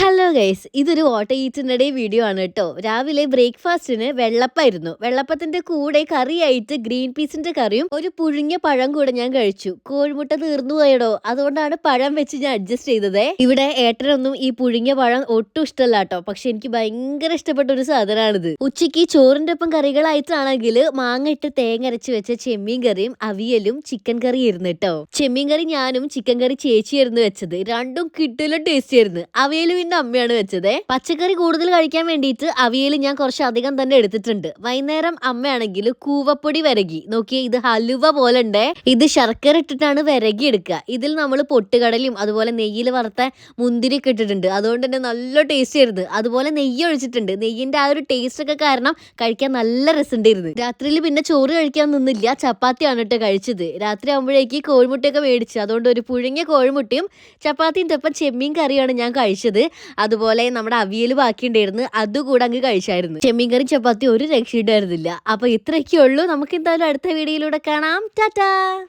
Hello guys, ഇതൊരു water ഈറ്റിനിടെ video ആണ് കേട്ടോ. രാവിലെ ബ്രേക്ക്ഫാസ്റ്റിന് വെള്ളപ്പായിരുന്നു. വെള്ളപ്പത്തിന്റെ കൂടെ കറിയായിട്ട് ഗ്രീൻ പീസിന്റെ കറിയും ഒരു പുഴുങ്ങിയ പഴം കൂടെ ഞാൻ കഴിച്ചു. കോഴിമുട്ട തീർന്നു പോയടോ, അതുകൊണ്ടാണ് പഴം വെച്ച് ഞാൻ അഡ്ജസ്റ്റ് ചെയ്തത്. ഇവിടെ ഏട്ടനൊന്നും ഈ പുഴുങ്ങിയ പഴം ഒട്ടും ഇഷ്ടമല്ല കേട്ടോ, പക്ഷെ എനിക്ക് ഭയങ്കര ഇഷ്ടപ്പെട്ട ഒരു സാധനമാണിത്. ഉച്ചയ്ക്ക് ചോറിന്റെ ഒപ്പം കറികളായിട്ടാണെങ്കിൽ മാങ്ങ ഇട്ട് തേങ്ങ അരച്ച് വെച്ച ചെമ്മീൻ കറിയും അവിയലും ചിക്കൻ കറിയും ആയിരുന്നു കേട്ടോ. ചെമ്മീൻ കറി ഞാനും ചിക്കൻ കറി ചേച്ചിയായിരുന്നു വെച്ചത്. രണ്ടും കിട്ടില്ല ടേസ്റ്റ് ആയിരുന്നു. അവിയലും പിന്നെ അമ്മയാണ് വെച്ചത്. പച്ചക്കറി കൂടുതൽ കഴിക്കാൻ വേണ്ടിയിട്ട് അവിയൽ ഞാൻ കുറച്ച് അധികം തന്നെ എടുത്തിട്ടുണ്ട്. വൈകുന്നേരം അമ്മയാണെങ്കിൽ കൂവപ്പൊടി വിരകി നോക്കിയേ, ഇത് ഹലുവ പോലെ ഉണ്ട്. ഇത് ശർക്കര ഇട്ടിട്ടാണ് വിരകി എടുക്കുക. ഇതിൽ നമ്മൾ പൊട്ടുകടലും അതുപോലെ നെയ്യിൽ വറുത്ത മുന്തിരിയൊക്കെ ഇട്ടിട്ടുണ്ട്. അതുകൊണ്ട് തന്നെ നല്ല ടേസ്റ്റ് ആയിരുന്നു. അതുപോലെ നെയ്യ് ഒഴിച്ചിട്ടുണ്ട്. നെയ്യിന്റെ ആ ഒരു ടേസ്റ്റ് ഒക്കെ കാരണം കഴിക്കാൻ നല്ല രസമുണ്ടായിരുന്നു. രാത്രിയിൽ പിന്നെ ചോറ് കഴിക്കാൻ നിന്നില്ല, ചപ്പാത്തിയാണ് കേട്ടോ കഴിച്ചത്. രാത്രി ആകുമ്പോഴേക്ക് കോഴിമുട്ടയൊക്കെ മേടിച്ചു. അതുകൊണ്ട് ഒരു പുഴുങ്ങിയ കോഴിമുട്ടയും ചപ്പാത്തിൻ്റെ ഒപ്പം ചെമ്മീൻ കറിയാണ് ഞാൻ കഴിച്ചത്. അതുപോലെ നമ്മുടെ അവിയൽ ബാക്കിയുണ്ടായിരുന്നു, അതുകൂടെ അങ്ങ് കഴിച്ചായിരുന്നു. ചെമ്മീൻ കറി ചപ്പാത്തി ഒരു രക്ഷയുണ്ടായിരുന്നില്ല. അപ്പൊ ഇത്രയൊക്കെ ഉള്ളൂ. നമുക്ക് എന്തായാലും അടുത്ത വീഡിയോയിലൂടെ കാണാം. ടാറ്റാ.